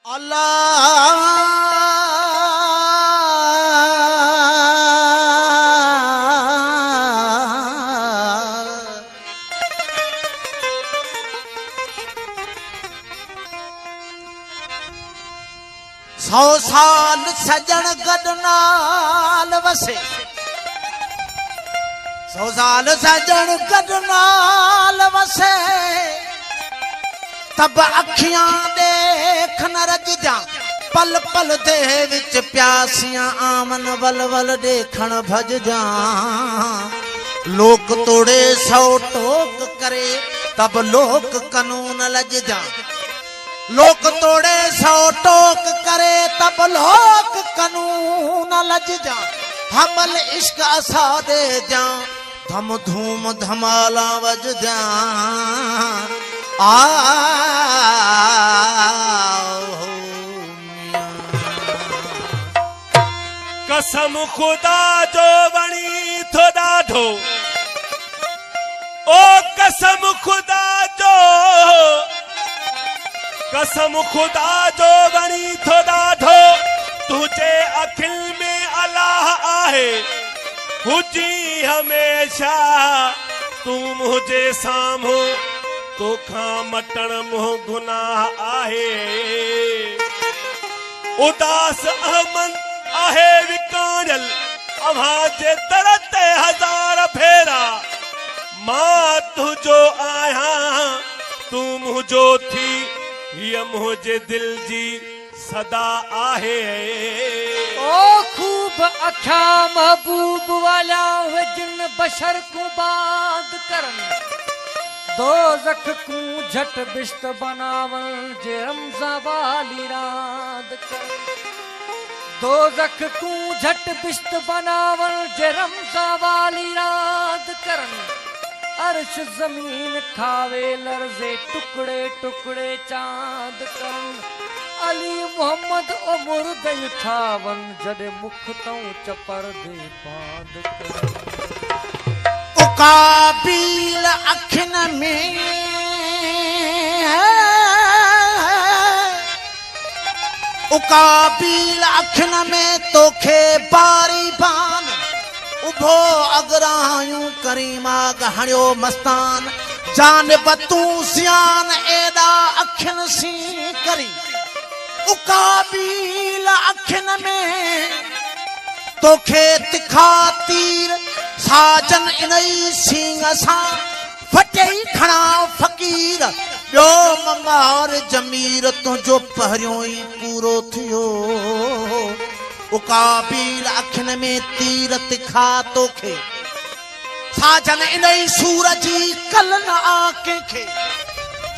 सौ साल सजन गडनाल वसे, 100 साल सजन गडनाल वसे, तब अखियां देख न रज जा, पल पल दे विच प्यासियां आमन वल वल देखण भज जा। लोक तोड़े 100 टोक करे, तब लोक कानून लज जा। लोक तोड़े 100 टोक करे, तब लोक कानून लज जा। हमल इश्क असा दे जा, धम धूम धमाला वज जा। कसम खुदा जो बणी थो ॾाढो, ओ कसम खुदा जो, कसम खुदा जो बणी थो ॾाढो। तुझे अखिल में अलाह आहे, हुजी हमेशा तू मुझे साम्हूं, तोखा मटण मुंह गुनाह आहे। उदास अहमद आहे विकाणल, अव्हां जे दर ते 1000 फेरा। मां तुझो आहियां, तू मुंहिंजो थी, हीअ मुंहिंजे दिल जी सदा आहे। ओ खूब अखा महबूब वाला जिन बशर को बाद करन, दो जख को झट बिश्त बनावन जे रमजा वाली रात करन। दो जख को झट बिश्त बनावन जे रमजा वाली रात करन। अर्श जमीन खावे लर्जे टुकड़े टुकड़े चांद करन। अली मोहम्मद उमर दे ठावन, जडे मुख तो चपर दे बांध करन। उकाबिल अखिन में, उकाबिल अखिन में तोखे बारी बान। उभो अगरायूं करीमा गहणियो मस्तान, जान बतू सियान एदा अखिन सी करी। उकाबिल अखिन में तोखे तिखा तीर, साजन इनई सींग सां फटेई खणा फ़कीर। ॿियो ममार जमीर तुंहिंजो पहिरियों ई पूरो थियो। उकाबिल अखिन में तीर तिखा तोखे, साजन इनई सूर जी कल न आ कंहिंखे।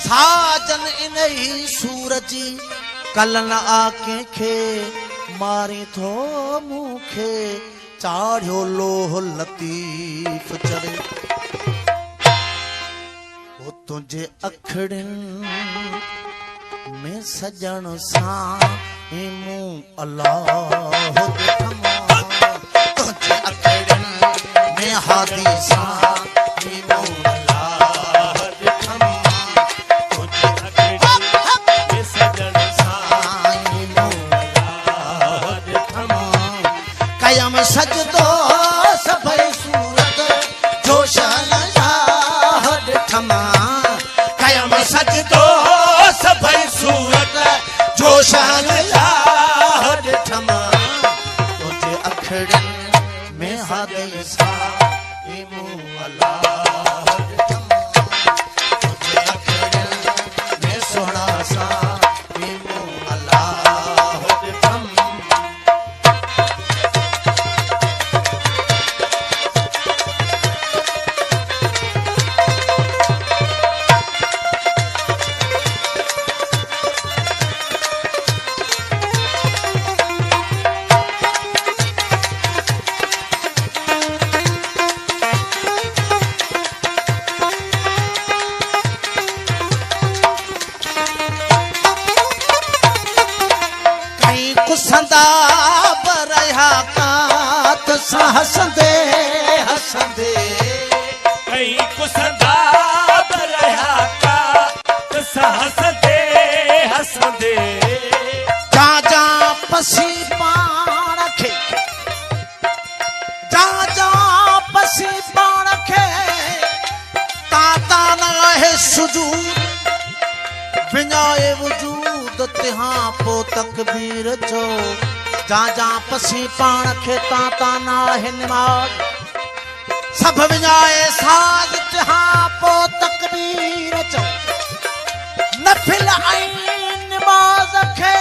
साजन इनई सूर जी कल न आ कंहिंखे, मारी थो मूंखे चाढ़ियो लोह लतीफ़ चढ़े। वो तुझे अखड़िन में सजन सां मूं अल्लाह दिखमा। तुझे अखड़िन में हादी सां मूं अल्लाह दिखमा। तुझे अखड़िन में सजन सां मूं अल्लाह दिखमा। कयम सजदो सभई सूरत जो शहनशाह दिखमा। कयम सजदो सभई सूरत जो शहनशाह दिखमा। तुझे अखड़न में हादी सां मूं अल्लाह दिखमा। तुझे अखड़न में सोहणा सां मूं अल्लाह दिखमा। कुसंदा बरहा कात सां हसंदे हसंदे। कई कुसंदा बरहा कात सां हसंदे हसंदे। तिहां पो तकबीर चो जा जा पसी पाण खे ता नाहे निमाज़ सब विञाए साज़ तिहां पो तकबीर चो नफिल ऐं निमाज़ खे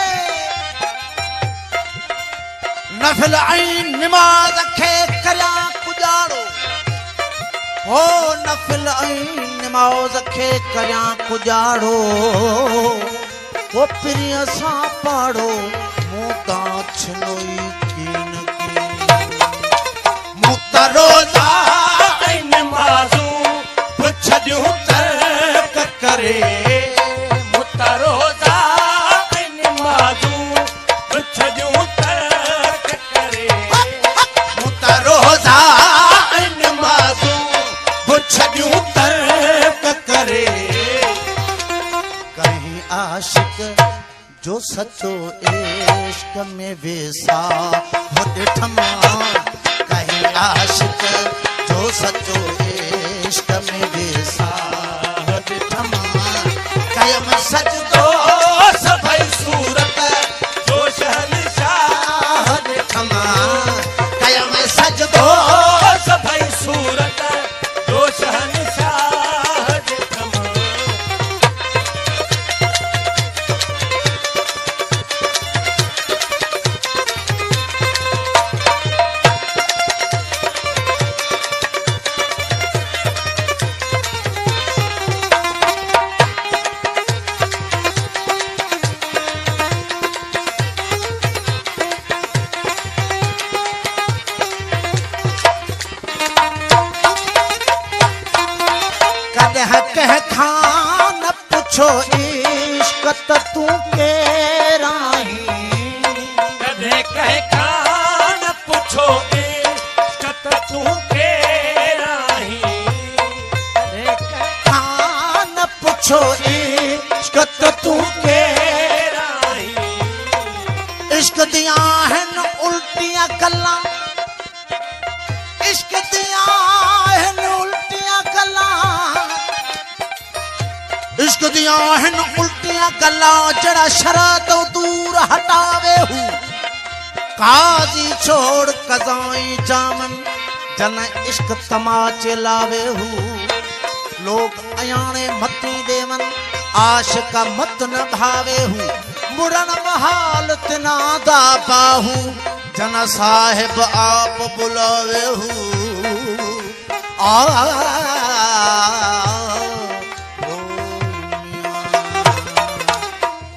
नफिल ऐं निमाज़ खे करियां कुॼाड़ो हो नफिल ऐं निमाज़ खे करियां कुॼाड़ो वो प्रिय सां पाड़ो मूं तां छिनोई कीन की मूं त रोज़ा ऐं नमाज़ूं पुछदियूं तर्क करे मूं त रोज़ा ऐं नमाज़ूं पुछदियूं तर्क करे मूं त रोज़ा ऐं निमाज़ूं पुछदियूं तर्क करे कहीं आशिक जो सचो इश्क में वेसा हो ॾिठमा कहीं आशिक जो सचो इश्क में वेसा हो ॾिठमा कयम सजदो सभई सूरत जो शहंशाह ॾिठमा कयम सजदो सभई सूरत जो शहंशाह ॾिठमा कॾहिं कंहिं खां न पुछो इश्क त तूं केराहीं कॾहिं कंहिं खां न पुछो इश्क त तूं केराहीं खां न पुछो इश्क त तूं केराहीं इश्क दियां आहिनि उल्टियां गल्लां इश्क दियां आहिनि उल्टियां गल्लां इश्क दियां आहिनि उल्टियां गल्लां जड़ा शरा तो दूर हटावे हूं काजी छोड़ कज़ाई जामन जन इश्क तमाचे लावे हूं लोग अयाने मती देवन आशिक मत न भावे हूं मुड़न महाल तना दा बाहू जन साहिब आप बुलावे हूं आ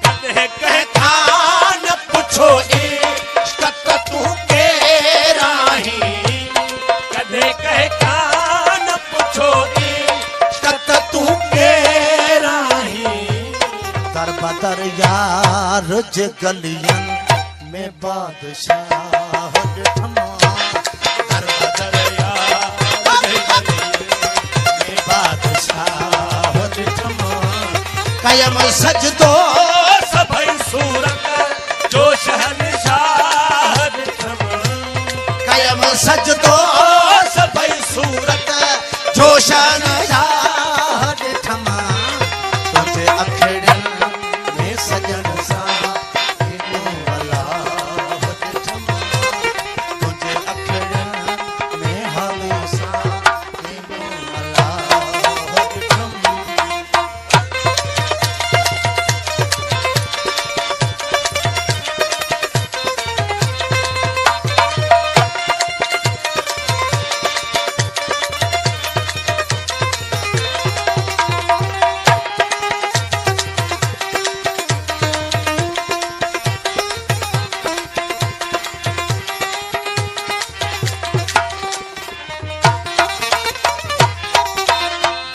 कॾहिं कंहिं खां न पुछो इश्क त तूं केराहीं कॾहिं कंहिं खां न पुछो इश्क त तूं केराहीं दर बदर यार जे गलियन में बादशाह ॾिठमा दर बदर यार जे गलियन में बादशाह ॾिठमा कयम सजदो सभई सूरत जो शहंशाह ॾिठमा कयम सजदो सभई सूरत जो शहंशाह ॾिठमा तुंहिंजे अखिड़ियुनि में सजन सां हिनो अलाह ॾिठमा तुंहिंजे अखिड़ियुनि में हवे सां हिनो अलाह ॾिठमा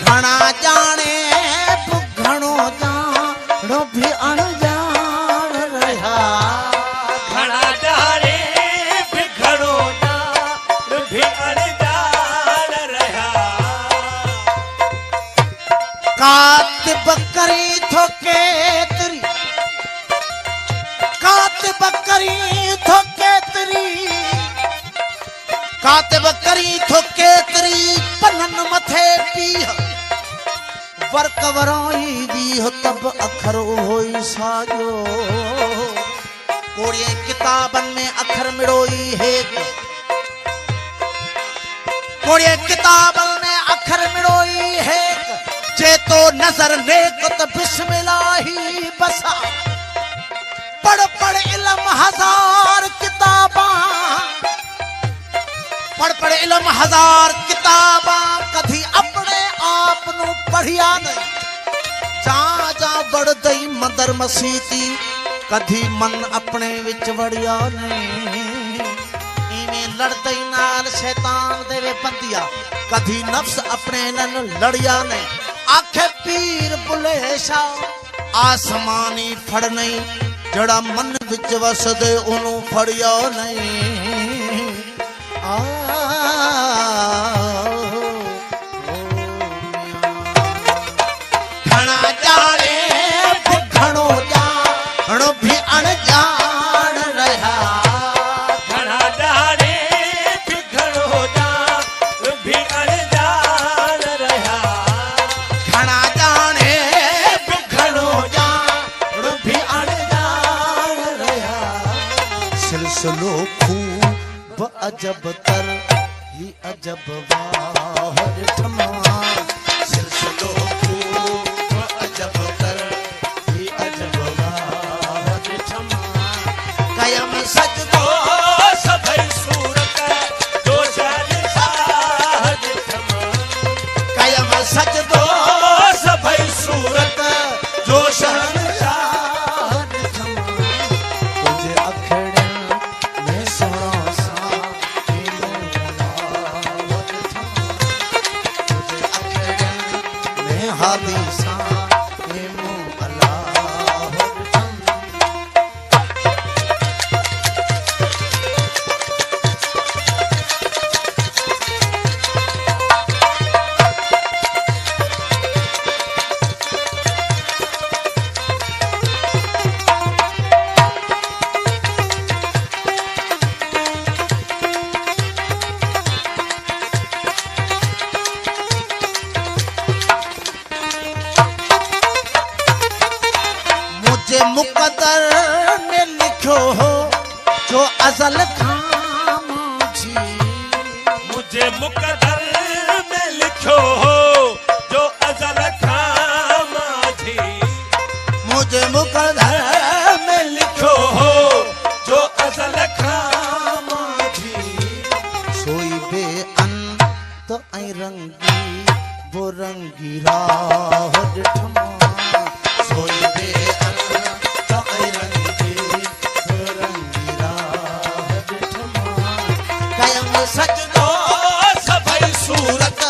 घणा जाने घणो जानो भी अणजान रहा घणा जाने भी घणो जान भी अनजान रहा कातिब करी थो केतरी कातिब करी थो केतरी कातिब करी थो केतरी पनन मथे पीह वर्क वराई दी तब अखर होई साजो किताबन में अखर मिड़ोई हेक कोड़े किताबन में अखर मिड़ोई हेक जे तो नजर नेक तो बिस्मिल्लाही बसा पढ़ पढ़ इल्म हजार किताबा पढ़ इल्म हजार किताबा कभी अपने आप नु पढ़िया नहीं जा जा बढ़ दई मदर मसीती कभी मन अपने विच वड़िया नहीं इवें लड़दई नाल शैतान देवे बंदिया कभी नफ्स अपने नन लड़िया नहीं आखे पीर बुले शाह आसमानी फड़ नहीं जड़ा मन विच वसदे ओनू फड़िया नहीं घना जाने घणो जान भी अनजान रहा घना जाने घणो जान भी अनजान रहा घना जाने घणो जान भी अनजान रहा सिलसिलो खूब अजब तर ही अजब वाहर ठमा सिलसिलो खूब अजब तर ही अजब वाहर ठमा कायम सजदो सभई सूरत जो शहंशाह दिखमा कायम सजदो सभई सूरत जो शहंशाह ठमा तुझे अखड़े में सोना सा हादिसा के मुँह अल्लाह मुकद्दर में लिखो हो जो अजल खामोशी मुझे मुकद्दर में लिखो हो जो अजल खामोशी मुझे मुकद्दर में लिखो हो जो अजल खामोशी सोई बेअन तो आई रंगी वो रंगी राह ठमा सोई बेअन सजदो सभई सूरत